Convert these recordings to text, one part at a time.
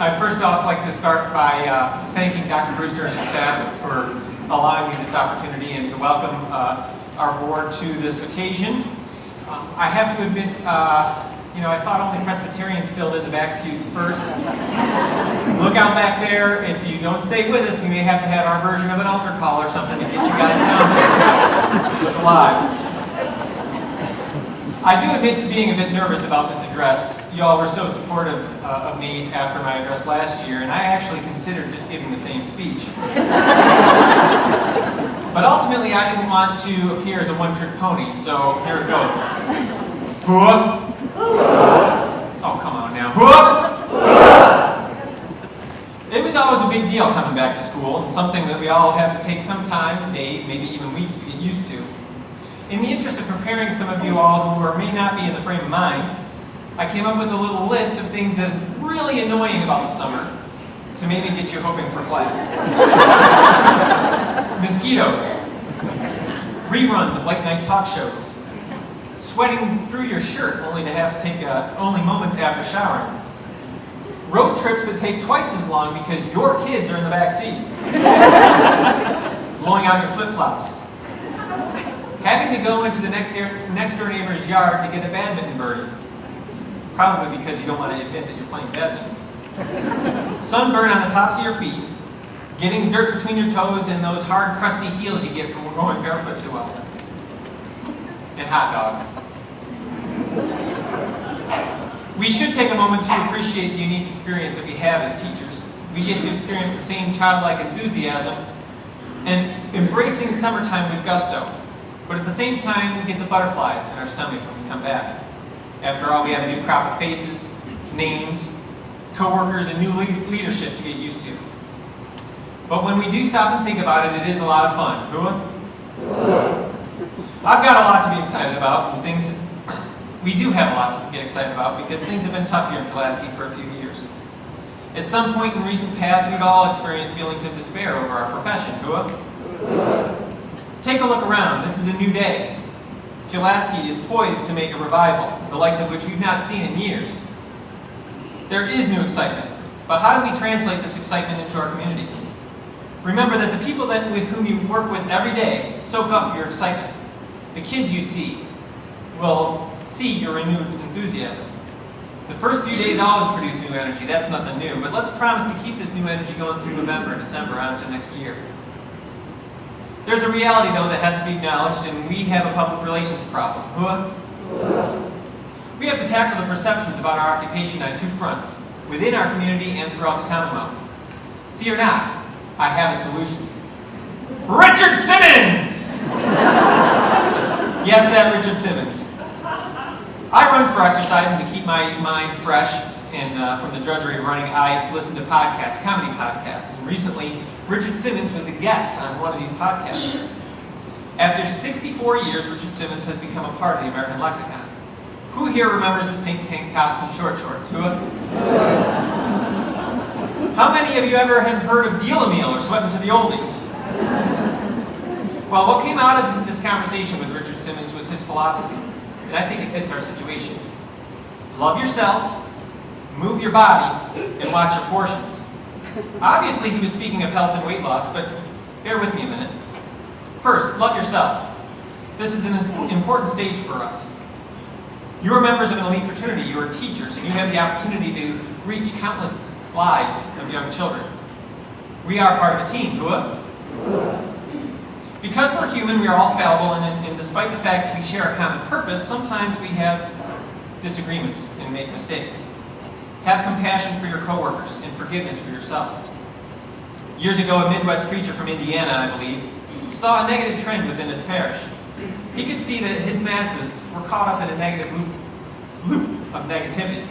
I'd first off like to start by thanking Dr. Brewster and his staff for allowing me this opportunity and to welcome our board to this occasion. I have to admit, I thought only Presbyterians filled in the back pews first. Look out back there. If you don't stay with us, we may have to have our version of an altar call or something to get you guys down here. So, look alive. I do admit to being a bit nervous about this address. You all were so supportive of me after my address last year, and I actually considered just giving the same speech. But ultimately, I didn't want to appear as a one-trick pony, so here it goes. Hooah! Oh, come on now. It was always a big deal coming back to school, and something that we all have to take some time, days, maybe even weeks to get used to. In the interest of preparing some of you all who may not be in the frame of mind, I came up with a little list of things that are really annoying about the summer to maybe get you hoping for class. Mosquitoes, reruns of late-night talk shows, sweating through your shirt only to have to take only moments after showering, road trips that take twice as long because your kids are in the back seat, blowing out your flip-flops, having to go into the next door neighbor's yard to get a badminton birdie, probably because you don't want to admit that you're playing badminton, sunburn on the tops of your feet, getting dirt between your toes and those hard, crusty heels you get from going barefoot too often, and hot dogs. We should take a moment to appreciate the unique experience that we have as teachers. We get to experience the same childlike enthusiasm and embracing summertime with gusto. But at the same time, we get the butterflies in our stomach when we come back. After all, we have a new crop of faces, names, coworkers, and new leadership to get used to. But when we do stop and think about it, it is a lot of fun. I've got a lot to be excited about, and we do have a lot to get excited about because things have been tough here in Pulaski for a few years. At some point in recent past, we've all experienced feelings of despair over our profession. Take a look around. This is a new day. Pulaski is poised to make a revival, the likes of which we've not seen in years. There is new excitement, but how do we translate this excitement into our communities? Remember that the people with whom you work with every day soak up your excitement. The kids you see will see your renewed enthusiasm. The first few days always produce new energy. That's nothing new, but let's promise to keep this new energy going through November and December on to next year. There's a reality, though, that has to be acknowledged, and we have a public relations problem. We have to tackle the perceptions about our occupation on two fronts, within our community and throughout the Commonwealth. Fear not, I have a solution. Richard Simmons! Yes, that Richard Simmons. I run for exercise and to keep my mind fresh, and from the drudgery of running, I listen to podcasts, comedy podcasts, and recently, Richard Simmons was the guest on one of these podcasts. After 64 years, Richard Simmons has become a part of the American lexicon. Who here remembers his pink tank tops and short shorts? How many of you ever have heard of Deal-A-Meal or Sweating to the Oldies? Well, what came out of this conversation with Richard Simmons was his philosophy, and I think it fits our situation. Love yourself, move your body, and watch your portions. Obviously, he was speaking of health and weight loss, but bear with me a minute. First, love yourself. This is an important stage for us. You are members of an elite fraternity, you are teachers, and you have the opportunity to reach countless lives of young children. We are part of a team. Because we're human, we are all fallible, and despite the fact that we share a common purpose, sometimes we have disagreements and make mistakes. Have compassion for your coworkers and forgiveness for yourself. Years ago, a Midwest preacher from Indiana, I believe, saw a negative trend within his parish. He could see that his masses were caught up in a negative loop of negativity.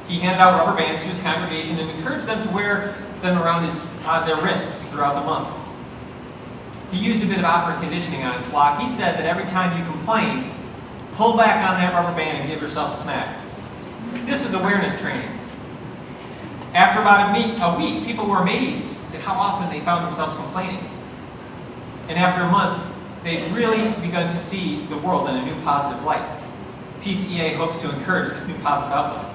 He handed out rubber bands to his congregation and encouraged them to wear them around their wrists throughout the month. He used a bit of operant conditioning on his flock. He said that every time you complained, pull back on that rubber band and give yourself a smack. This was awareness training. After about a week, people were amazed at how often they found themselves complaining. And after a month, they'd really begun to see the world in a new positive light. Pcea hopes to encourage this new positive outlook.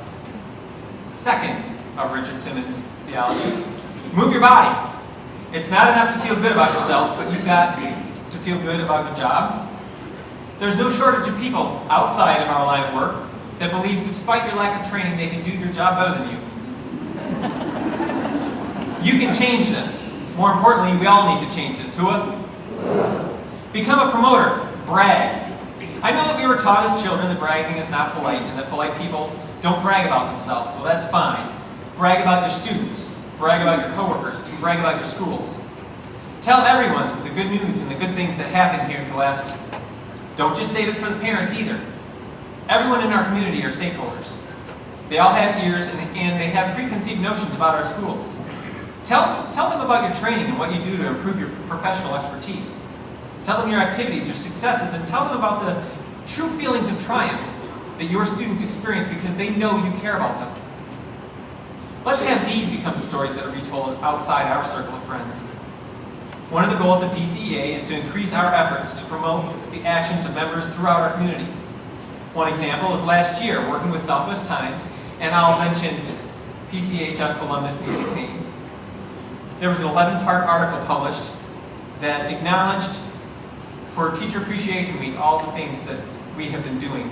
Second, of Richard Simmons' theology. Move your body. It's not enough to feel good about yourself, but you've got to feel good about your job. There's no shortage of people outside of our line of work that believes despite your lack of training, they can do your job better than you. You can change this. More importantly, we all need to change this. Become a promoter. Brag. I know that we were taught as children that bragging is not polite and that polite people don't brag about themselves. Well, that's fine. Brag about your students. Brag about your coworkers. And brag about your schools. Tell everyone the good news and the good things that happen here in Pulaski. Don't just save it for the parents either. Everyone in our community are stakeholders. They all have ears and they have preconceived notions about our schools. Tell them about your training and what you do to improve your professional expertise. Tell them your activities, your successes, and tell them about the true feelings of triumph that your students experience because they know you care about them. Let's have these become the stories that are retold outside our circle of friends. One of the goals of Pcea is to increase our efforts to promote the actions of members throughout our community. One example is last year, working with Southwest Times, and I'll mention Pcea Just alumnus Lisa Payne. There was an 11-part article published that acknowledged for Teacher Appreciation Week all the things that we have been doing.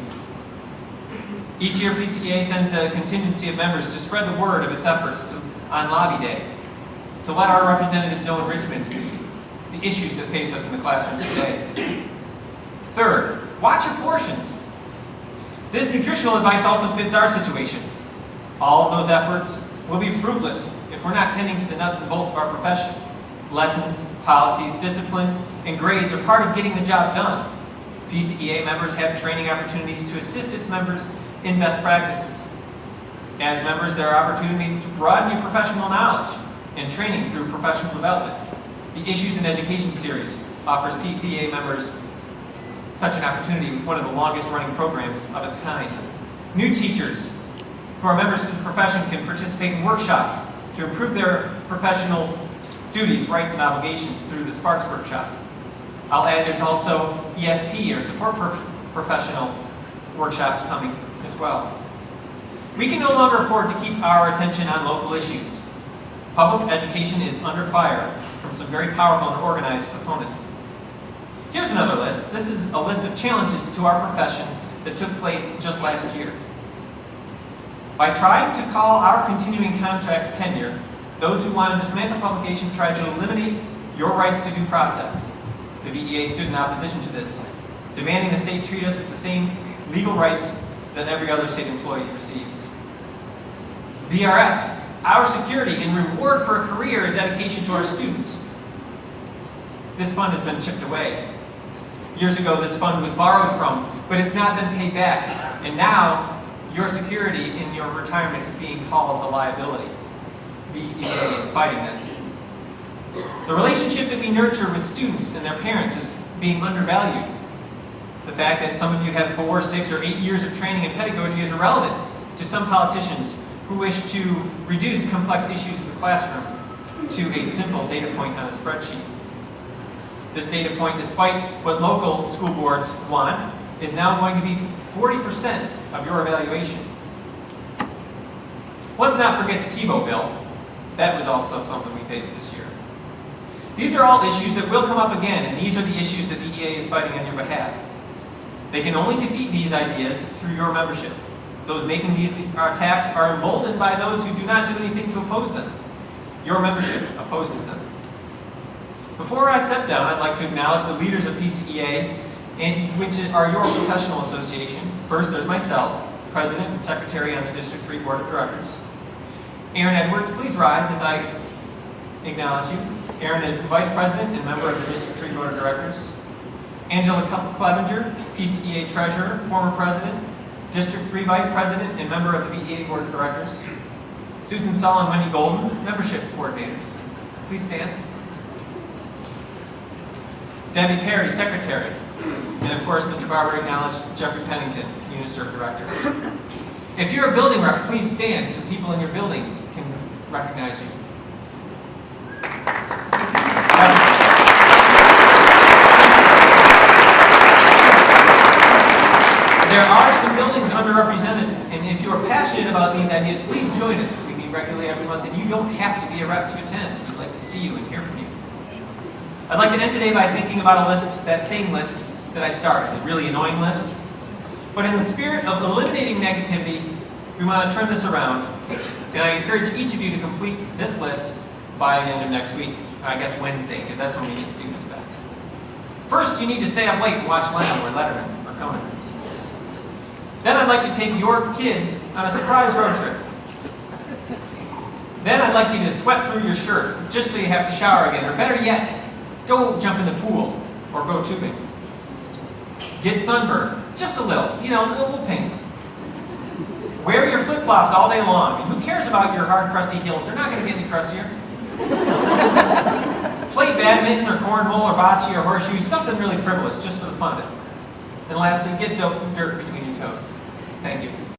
Each year, Pcea sends a contingency of members to spread the word of its efforts on Lobby Day, to let our representatives know in Richmond the issues that face us in the classrooms today. Third, watch your portions. This nutritional advice also fits our situation. All of those efforts will be fruitless if we're not tending to the nuts and bolts of our profession. Lessons, policies, discipline, and grades are part of getting the job done. Pcea members have training opportunities to assist its members in best practices. As members, there are opportunities to broaden your professional knowledge and training through professional development. The Issues in Education series offers Pcea members such an opportunity with one of the longest running programs of its kind. New teachers who are members of the profession can participate in workshops to improve their professional duties, rights, and obligations through the Sparks workshops. I'll add there's also ESP, or support professional workshops coming as well. We can no longer afford to keep our attention on local issues. Public education is under fire from some very powerful and organized opponents. Here's another list. This is a list of challenges to our profession that took place just last year. By trying to call our continuing contracts tenure, those who want to dismantle publication tried to eliminate your rights to due process. The VEA stood in opposition to this, demanding the state treat us with the same legal rights that every other state employee receives. VRS, our security in reward for a career and dedication to our students. This fund has been chipped away. Years ago, this fund was borrowed from, but it's not been paid back. And now, your security in your retirement is being called a liability. VEA is fighting this. The relationship that we nurture with students and their parents is being undervalued. The fact that some of you have 4, 6, or 8 years of training in pedagogy is irrelevant to some politicians who wish to reduce complex issues in the classroom to a simple data point on a spreadsheet. This data point, despite what local school boards want, is now going to be 40% of your evaluation. Let's not forget the TiVo bill. That was also something we faced this year. These are all issues that will come up again, and these are the issues that the EA is fighting on your behalf. They can only defeat these ideas through your membership. Those making these attacks are emboldened by those who do not do anything to oppose them. Your membership opposes them. Before I step down, I'd like to acknowledge the leaders of Pcea, which are your professional association. First, there's myself, President and Secretary on the District 3 Board of Directors. Aaron Edwards, please rise as I acknowledge you. Aaron is Vice President and member of the District 3 Board of Directors. Angela Clevenger, Pcea Treasurer, former President, District 3 Vice President and member of the VEA Board of Directors. Susan Saul and Wendy Golden, Membership Coordinators. Please stand. Debbie Perry, Secretary. And of course, Mr. Barber acknowledged Jeffrey Pennington, UNISERV Director. If you're a building rep, please stand so people in your building can recognize you. There are some buildings underrepresented, and if you are passionate about these ideas, please join us. We meet regularly every month, and you don't have to be a rep to attend. We'd like to see you and hear from you. I'd like to end today by thinking about a list, that same list that I started, a really annoying list. But in the spirit of eliminating negativity, we want to turn this around, and I encourage each of you to complete this list by the end of next week, I guess Wednesday, because that's when we need students back. First, you need to stay up late and watch Leno or Letterman or Conan. Then I'd like you to take your kids on a surprise road trip. Then I'd like you to sweat through your shirt, just so you have to shower again, or better yet, go jump in the pool, or go tubing. Get sunburned, just a little, a little pink. Wear your flip-flops all day long. And who cares about your hard, crusty heels? They're not going to get any crustier. Play badminton or cornhole or bocce or horseshoes, something really frivolous, just for the fun of it. And lastly, get dirt between your toes. Thank you.